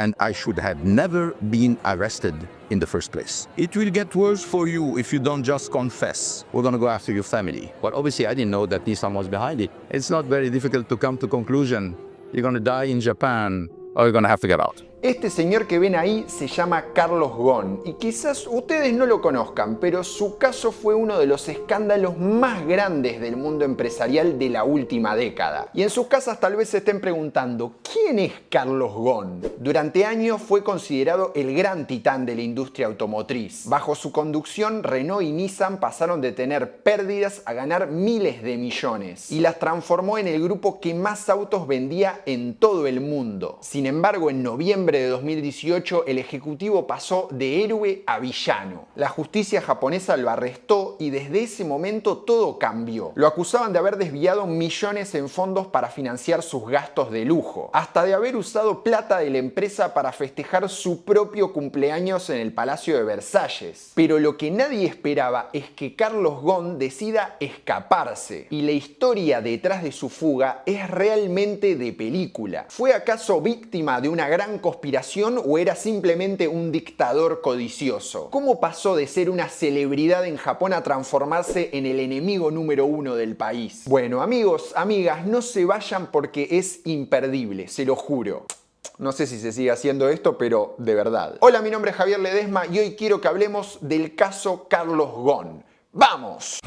and I should have never been arrested in the first place. It will get worse for you if you don't just confess. We're gonna go after your family. But obviously I didn't know that Nissan was behind it. It's not very difficult to come to conclusion. You're gonna die in Japan or you're gonna have to get out. Este señor que ven ahí se llama Carlos Ghosn y quizás ustedes no lo conozcan, pero su caso fue uno de los escándalos más grandes del mundo empresarial de la última década. Y en sus casas tal vez se estén preguntando, ¿quién es Carlos Ghosn? Durante años fue considerado el gran titán de la industria automotriz. Bajo su conducción, Renault y Nissan pasaron de tener pérdidas a ganar miles de millones y las transformó en el grupo que más autos vendía en todo el mundo. Sin embargo, en noviembre de 2018 el ejecutivo pasó de héroe a villano. La justicia japonesa lo arrestó y desde ese momento todo cambió. Lo acusaban de haber desviado millones en fondos para financiar sus gastos de lujo, hasta de haber usado plata de la empresa para festejar su propio cumpleaños en el Palacio de Versalles. Pero lo que nadie esperaba es que Carlos Ghosn decida escaparse, y la historia detrás de su fuga es realmente de película. ¿Fue acaso víctima de una gran conspiración o era simplemente un dictador codicioso? ¿Cómo pasó de ser una celebridad en Japón a transformarse en el enemigo número uno del país? Bueno, amigos, amigas, no se vayan porque es imperdible, se lo juro. No sé si se sigue haciendo esto, pero de verdad. Hola, mi nombre es Javier Ledesma y hoy quiero que hablemos del caso Carlos Ghosn. ¡Vamos!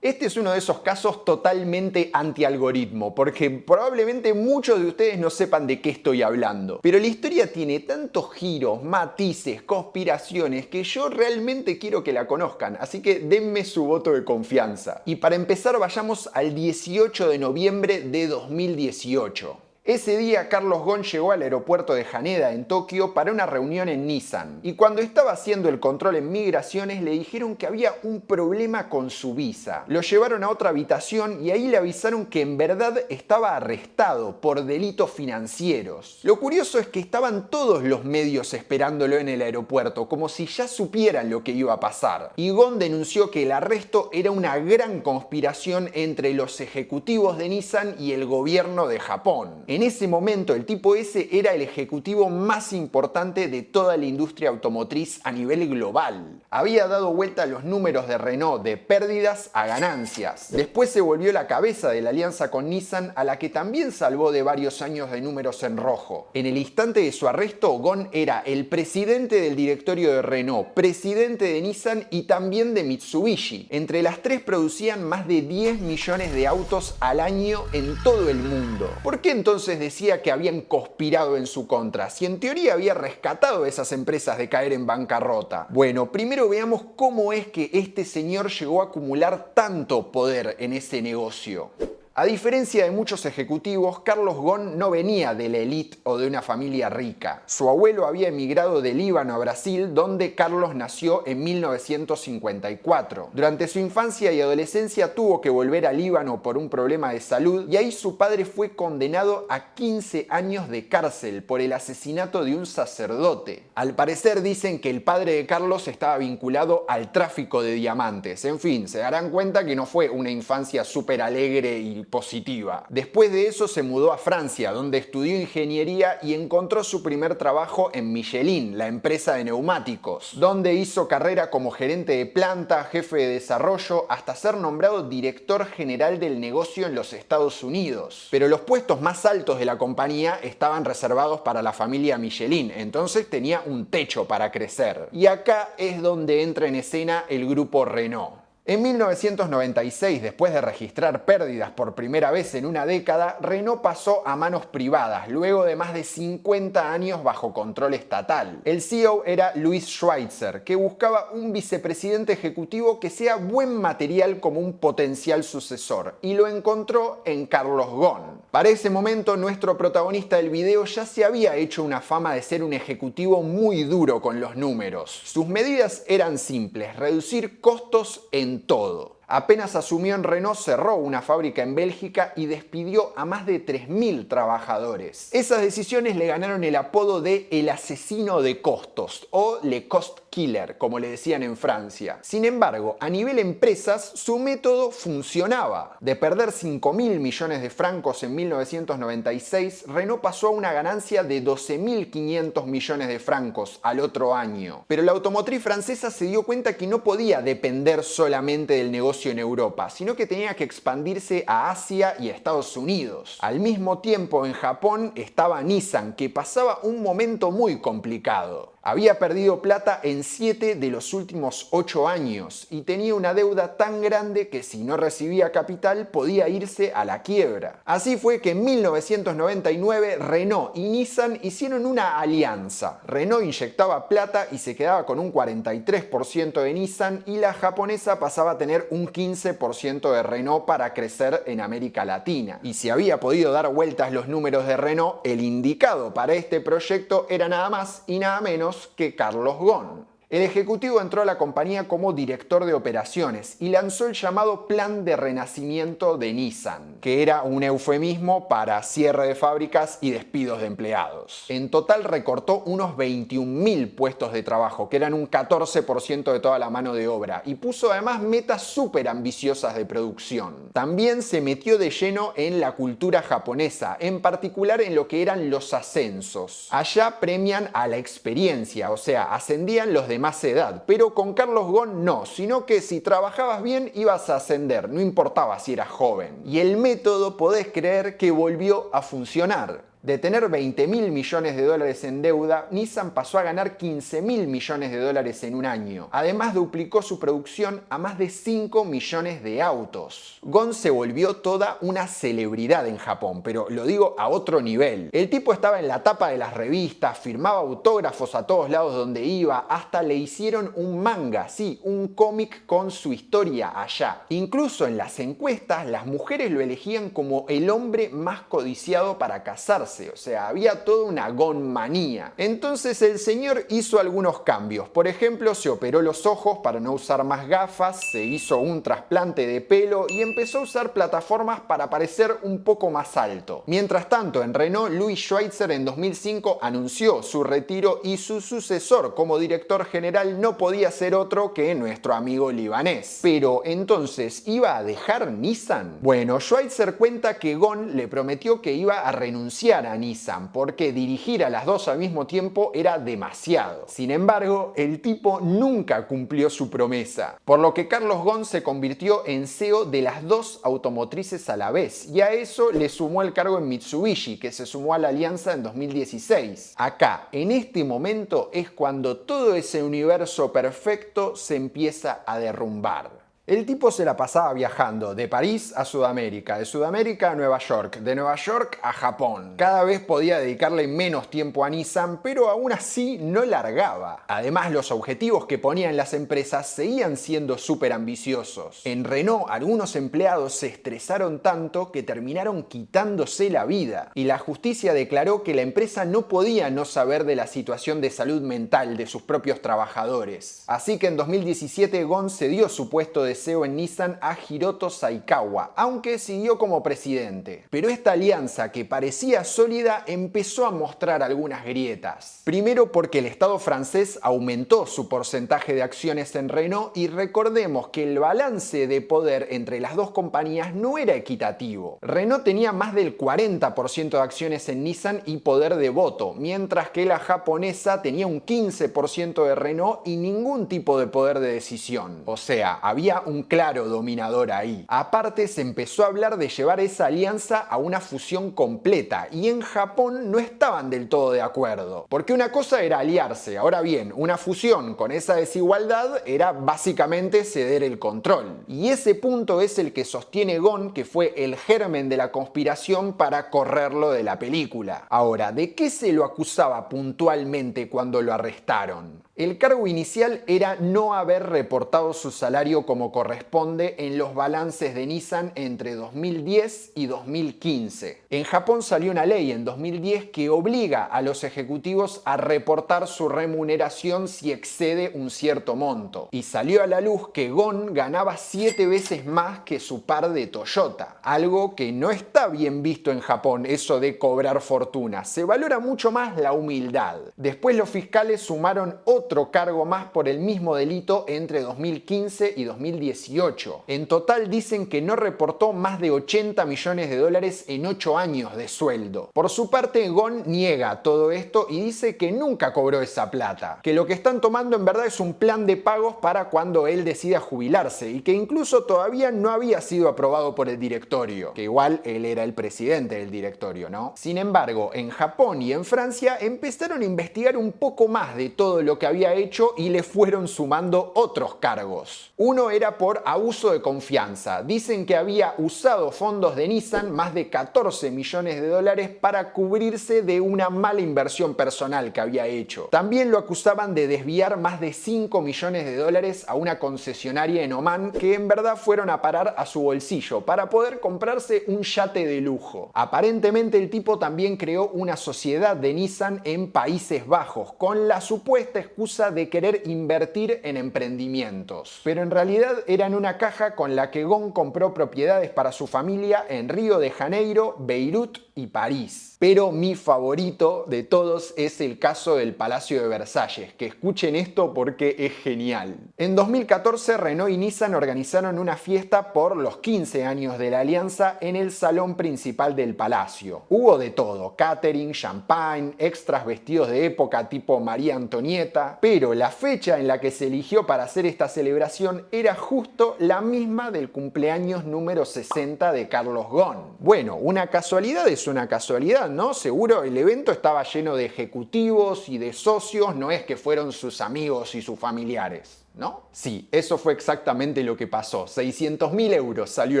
Este es uno de esos casos totalmente anti-algoritmo, porque probablemente muchos de ustedes no sepan de qué estoy hablando. Pero la historia tiene tantos giros, matices, conspiraciones, que yo realmente quiero que la conozcan, así que denme su voto de confianza. Y para empezar vayamos al 18 de noviembre de 2018. Ese día Carlos Ghosn llegó al aeropuerto de Haneda en Tokio para una reunión en Nissan y cuando estaba haciendo el control en migraciones le dijeron que había un problema con su visa. Lo llevaron a otra habitación y ahí le avisaron que en verdad estaba arrestado por delitos financieros. Lo curioso es que estaban todos los medios esperándolo en el aeropuerto como si ya supieran lo que iba a pasar. Y Ghosn denunció que el arresto era una gran conspiración entre los ejecutivos de Nissan y el gobierno de Japón. En ese momento el tipo ese era el ejecutivo más importante de toda la industria automotriz a nivel global. Había dado vuelta a los números de Renault de pérdidas a ganancias. Después se volvió la cabeza de la alianza con Nissan, a la que también salvó de varios años de números en rojo. En el instante de su arresto, Ghosn era el presidente del directorio de Renault, presidente de Nissan y también de Mitsubishi. Entre las tres producían más de 10 millones de autos al año en todo el mundo. ¿Por qué entonces decía que habían conspirado en su contra, si en teoría había rescatado a esas empresas de caer en bancarrota? Bueno, primero veamos cómo es que este señor llegó a acumular tanto poder en ese negocio. A diferencia de muchos ejecutivos, Carlos Ghosn no venía de la élite o de una familia rica. Su abuelo había emigrado de Líbano a Brasil, donde Carlos nació en 1954. Durante su infancia y adolescencia tuvo que volver a Líbano por un problema de salud y ahí su padre fue condenado a 15 años de cárcel por el asesinato de un sacerdote. Al parecer dicen que el padre de Carlos estaba vinculado al tráfico de diamantes. En fin, se darán cuenta que no fue una infancia súper alegre y positiva. Después de eso se mudó a Francia, donde estudió ingeniería y encontró su primer trabajo en Michelin, la empresa de neumáticos, donde hizo carrera como gerente de planta, jefe de desarrollo, hasta ser nombrado director general del negocio en los Estados Unidos. Pero los puestos más altos de la compañía estaban reservados para la familia Michelin, entonces tenía un techo para crecer. Y acá es donde entra en escena el grupo Renault. En 1996, después de registrar pérdidas por primera vez en una década, Renault pasó a manos privadas, luego de más de 50 años bajo control estatal. El CEO era Louis Schweitzer, que buscaba un vicepresidente ejecutivo que sea buen material como un potencial sucesor, y lo encontró en Carlos Ghosn. Para ese momento, nuestro protagonista del video ya se había hecho una fama de ser un ejecutivo muy duro con los números. Sus medidas eran simples: reducir costos en todo. Apenas asumió en Renault, cerró una fábrica en Bélgica y despidió a más de 3.000 trabajadores. Esas decisiones le ganaron el apodo de el asesino de costos o le cost killer, como le decían en Francia. Sin embargo, a nivel empresas, su método funcionaba. De perder 5.000 millones de francos en 1996, Renault pasó a una ganancia de 12.500 millones de francos al otro año. Pero la automotriz francesa se dio cuenta que no podía depender solamente del negocio en Europa, sino que tenía que expandirse a Asia y a Estados Unidos. Al mismo tiempo, en Japón estaba Nissan, que pasaba un momento muy complicado. Había perdido plata en 7 de los últimos 8 años y tenía una deuda tan grande que si no recibía capital podía irse a la quiebra. Así fue que en 1999 Renault y Nissan hicieron una alianza. Renault inyectaba plata y se quedaba con un 43% de Nissan y la japonesa pasaba a tener un 15% de Renault para crecer en América Latina. Y si había podido dar vueltas los números de Renault, el indicado para este proyecto era nada más y nada menos que Carlos Ghosn. El ejecutivo entró a la compañía como director de operaciones y lanzó el llamado Plan de Renacimiento de Nissan, que era un eufemismo para cierre de fábricas y despidos de empleados. En total recortó unos 21.000 puestos de trabajo, que eran un 14% de toda la mano de obra, y puso además metas súper ambiciosas de producción. También se metió de lleno en la cultura japonesa, en particular en lo que eran los ascensos. Allá premian a la experiencia, o sea, ascendían los de más edad, pero con Carlos Ghosn no, sino que si trabajabas bien ibas a ascender, no importaba si eras joven. Y el método, podés creer que volvió a funcionar. De tener 20.000 millones de dólares en deuda, Nissan pasó a ganar 15.000 millones de dólares en un año. Además, duplicó su producción a más de 5 millones de autos. Ghosn se volvió toda una celebridad en Japón, pero lo digo a otro nivel. El tipo estaba en la tapa de las revistas, firmaba autógrafos a todos lados donde iba, hasta le hicieron un manga, sí, un cómic con su historia allá. Incluso en las encuestas, las mujeres lo elegían como el hombre más codiciado para casarse. O sea, había toda una gonmanía. Entonces el señor hizo algunos cambios. Por ejemplo, se operó los ojos para no usar más gafas, se hizo un trasplante de pelo y empezó a usar plataformas para parecer un poco más alto. Mientras tanto, en Renault, Louis Schweitzer en 2005 anunció su retiro y su sucesor como director general no podía ser otro que nuestro amigo libanés. Pero entonces, ¿iba a dejar Nissan? Bueno, Schweitzer cuenta que Ghosn le prometió que iba a renunciar a Nissan porque dirigir a las dos al mismo tiempo era demasiado. Sin embargo, el tipo nunca cumplió su promesa, por lo que Carlos Ghosn se convirtió en CEO de las dos automotrices a la vez y a eso le sumó el cargo en Mitsubishi, que se sumó a la alianza en 2016. Acá, en este momento, es cuando todo ese universo perfecto se empieza a derrumbar. El tipo se la pasaba viajando de París a Sudamérica, de Sudamérica a Nueva York, de Nueva York a Japón. Cada vez podía dedicarle menos tiempo a Nissan, pero aún así no largaba. Además, los objetivos que ponía en las empresas seguían siendo súper ambiciosos. En Renault, algunos empleados se estresaron tanto que terminaron quitándose la vida. Y la justicia declaró que la empresa no podía no saber de la situación de salud mental de sus propios trabajadores. Así que en 2017 Ghosn cedió su puesto de CEO en Nissan a Hiroto Saikawa, aunque siguió como presidente. Pero esta alianza, que parecía sólida, empezó a mostrar algunas grietas. Primero porque el Estado francés aumentó su porcentaje de acciones en Renault y recordemos que el balance de poder entre las dos compañías no era equitativo. Renault tenía más del 40% de acciones en Nissan y poder de voto, mientras que la japonesa tenía un 15% de Renault y ningún tipo de poder de decisión. O sea, había un claro dominador ahí. Aparte, se empezó a hablar de llevar esa alianza a una fusión completa y en Japón no estaban del todo de acuerdo. Porque una cosa era aliarse, ahora bien, una fusión con esa desigualdad era básicamente ceder el control. Y ese punto es el que sostiene Ghosn, que fue el germen de la conspiración para correrlo de la película. Ahora, ¿de qué se lo acusaba puntualmente cuando lo arrestaron? El cargo inicial era no haber reportado su salario como corresponde en los balances de Nissan entre 2010 y 2015. En Japón salió una ley en 2010 que obliga a los ejecutivos a reportar su remuneración si excede un cierto monto. Y salió a la luz que Gon ganaba 7 veces más que su par de Toyota. Algo que no está bien visto en Japón, eso de cobrar fortuna. Se valora mucho más la humildad. Después los fiscales sumaron otro cargo más por el mismo delito entre 2015 y 2018. En total dicen que no reportó más de 80 millones de dólares en 8 años de sueldo. Por su parte, Gon niega todo esto y dice que nunca cobró esa plata, que lo que están tomando en verdad es un plan de pagos para cuando él decida jubilarse y que incluso todavía no había sido aprobado por el directorio, que igual él era el presidente del directorio, ¿no? Sin embargo, en Japón y en Francia empezaron a investigar un poco más de todo lo que había hecho y le fueron sumando otros cargos. Uno era por abuso de confianza. Dicen que había usado fondos de Nissan, más de 14 millones de dólares, para cubrirse de una mala inversión personal que había hecho. También lo acusaban de desviar más de 5 millones de dólares a una concesionaria en Omán que en verdad fueron a parar a su bolsillo para poder comprarse un yate de lujo. Aparentemente el tipo también creó una sociedad de Nissan en Países Bajos con la supuesta excusa de querer invertir en emprendimientos. Pero en realidad eran una caja con la que Gon compró propiedades para su familia en Río de Janeiro, Beirut y París. Pero mi favorito de todos es el caso del Palacio de Versalles, que escuchen esto porque es genial. En 2014 Renault y Nissan organizaron una fiesta por los 15 años de la alianza en el salón principal del palacio. Hubo de todo, catering, champagne, extras vestidos de época tipo María Antonieta, pero la fecha en la que se eligió para hacer esta celebración era justo la misma del cumpleaños número 60 de Carlos Ghosn. Bueno, una casualidad es una casualidad, ¿no? Seguro el evento estaba lleno de ejecutivos y de socios, no es que fueron sus amigos y sus familiares, ¿no? Sí, eso fue exactamente lo que pasó. 600.000 euros salió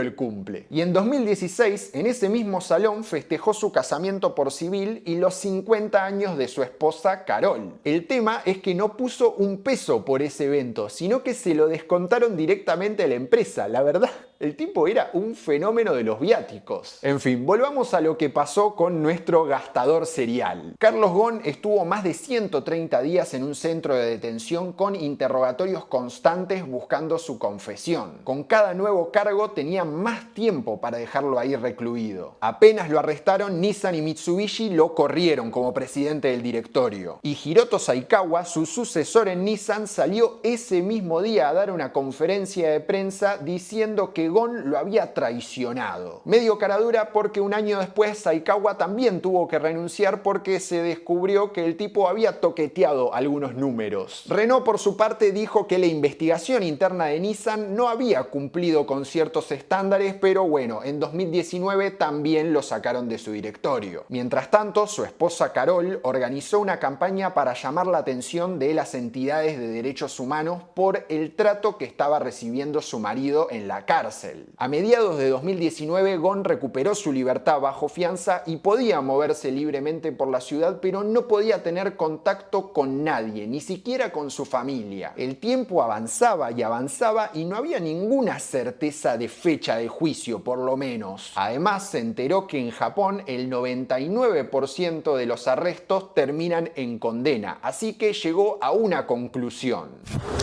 el cumple. Y en 2016, en ese mismo salón, festejó su casamiento por civil y los 50 años de su esposa Carol. El tema es que no puso un peso por ese evento, sino que se lo descontaron directamente a la empresa. La verdad, el tipo era un fenómeno de los viáticos. En fin, volvamos a lo que pasó con nuestro gastador serial. Carlos Ghosn estuvo más de 130 días en un centro de detención con interrogatorios constantes buscando su confesión. Con cada nuevo cargo tenía más tiempo para dejarlo ahí recluido. Apenas lo arrestaron, Nissan y Mitsubishi lo corrieron como presidente del directorio. Y Hiroto Saikawa, su sucesor en Nissan, salió ese mismo día a dar una conferencia de prensa diciendo que Ghosn lo había traicionado. Medio caradura porque un año después Saikawa también tuvo que renunciar porque se descubrió que el tipo había toqueteado algunos números. Renault por su parte dijo que la investigación interna de Nissan no había cumplido con ciertos estándares, pero bueno, en 2019 también lo sacaron de su directorio. Mientras tanto, su esposa Carol organizó una campaña para llamar la atención de las entidades de derechos humanos por el trato que estaba recibiendo su marido en la cárcel. A mediados de 2019, Ghosn recuperó su libertad bajo fianza y podía moverse libremente por la ciudad, pero no podía tener contacto con nadie, ni siquiera con su familia. El tiempo avanzaba y avanzaba y no había ninguna certeza de fecha de juicio, por lo menos. Además, se enteró que en Japón el 99% de los arrestos terminan en condena, así que llegó a una conclusión.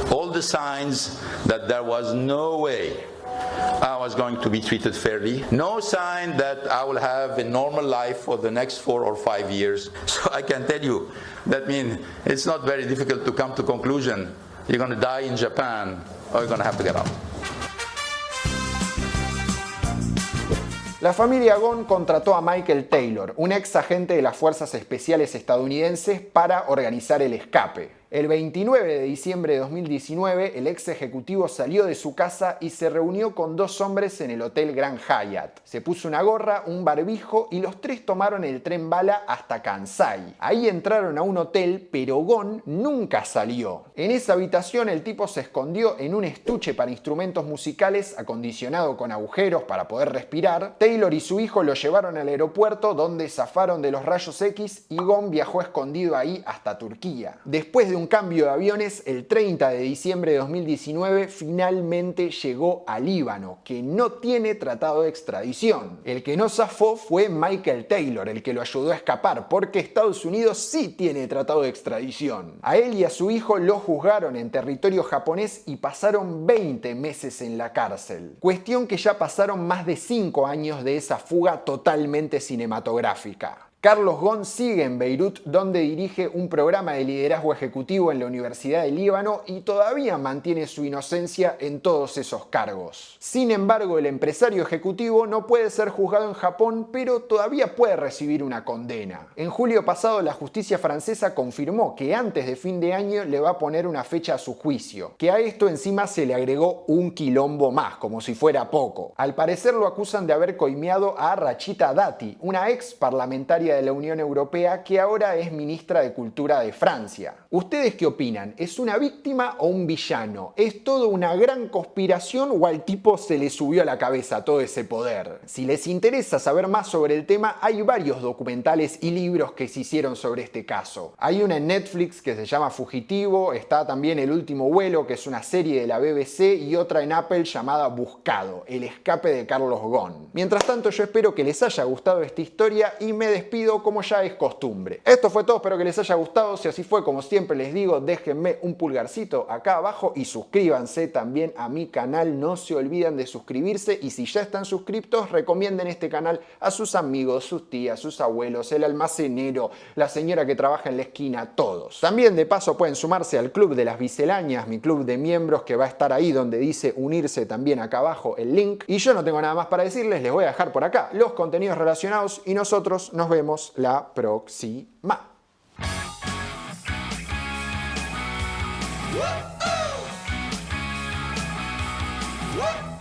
All the signs that there was no way I was going to be treated fairly. No sign that I will have a normal life for the next 4 or 5 years. So I can tell you, that means it's not very difficult to come to conclusion. You're going to die in Japan or you're going to have to get out. La familia Ghosn contrató a Michael Taylor, un ex agente de las Fuerzas Especiales estadounidenses, para organizar el escape. El 29 de diciembre de 2019, el ex ejecutivo salió de su casa y se reunió con 2 hombres en el Hotel Grand Hyatt. Se puso una gorra, un barbijo y los 3 tomaron el tren bala hasta Kansai. Ahí entraron a un hotel, pero Ghosn nunca salió. En esa habitación el tipo se escondió en un estuche para instrumentos musicales acondicionado con agujeros para poder respirar. Taylor y su hijo lo llevaron al aeropuerto donde zafaron de los rayos X y Ghosn viajó escondido ahí hasta Turquía. Después de de un cambio de aviones, el 30 de diciembre de 2019 finalmente llegó a Líbano, que no tiene tratado de extradición. El que no zafó fue Michael Taylor, el que lo ayudó a escapar, porque Estados Unidos sí tiene tratado de extradición. A él y a su hijo lo juzgaron en territorio japonés y pasaron 20 meses en la cárcel. Cuestión que ya pasaron más de 5 años de esa fuga totalmente cinematográfica. Carlos Ghosn sigue en Beirut, donde dirige un programa de liderazgo ejecutivo en la Universidad de Líbano y todavía mantiene su inocencia en todos esos cargos. Sin embargo, el empresario ejecutivo no puede ser juzgado en Japón, pero todavía puede recibir una condena. En julio pasado, la justicia francesa confirmó que antes de fin de año le va a poner una fecha a su juicio, que a esto encima se le agregó un quilombo más, como si fuera poco. Al parecer lo acusan de haber coimeado a Rachida Dati, una ex parlamentaria de la Unión Europea que ahora es ministra de Cultura de Francia. ¿Ustedes qué opinan? ¿Es una víctima o un villano? ¿Es todo una gran conspiración o al tipo se le subió a la cabeza todo ese poder? Si les interesa saber más sobre el tema, hay varios documentales y libros que se hicieron sobre este caso. Hay una en Netflix que se llama Fugitivo, está también El Último Vuelo, que es una serie de la BBC, y otra en Apple llamada Buscado, el escape de Carlos Ghosn. Mientras tanto, yo espero que les haya gustado esta historia y me despido como ya es costumbre. Esto fue todo, espero que les haya gustado. Si así fue, como siempre les digo, déjenme un pulgarcito acá abajo y suscríbanse también a mi canal. No se olviden de suscribirse y si ya están suscriptos, recomienden este canal a sus amigos, sus tías, sus abuelos, el almacenero, la señora que trabaja en la esquina, todos. También de paso pueden sumarse al Club de las Misceláneas, mi club de miembros que va a estar ahí donde dice unirse también acá abajo el link. Y yo no tengo nada más para decirles, les voy a dejar por acá los contenidos relacionados y nosotros nos vemos la próxima. Woo!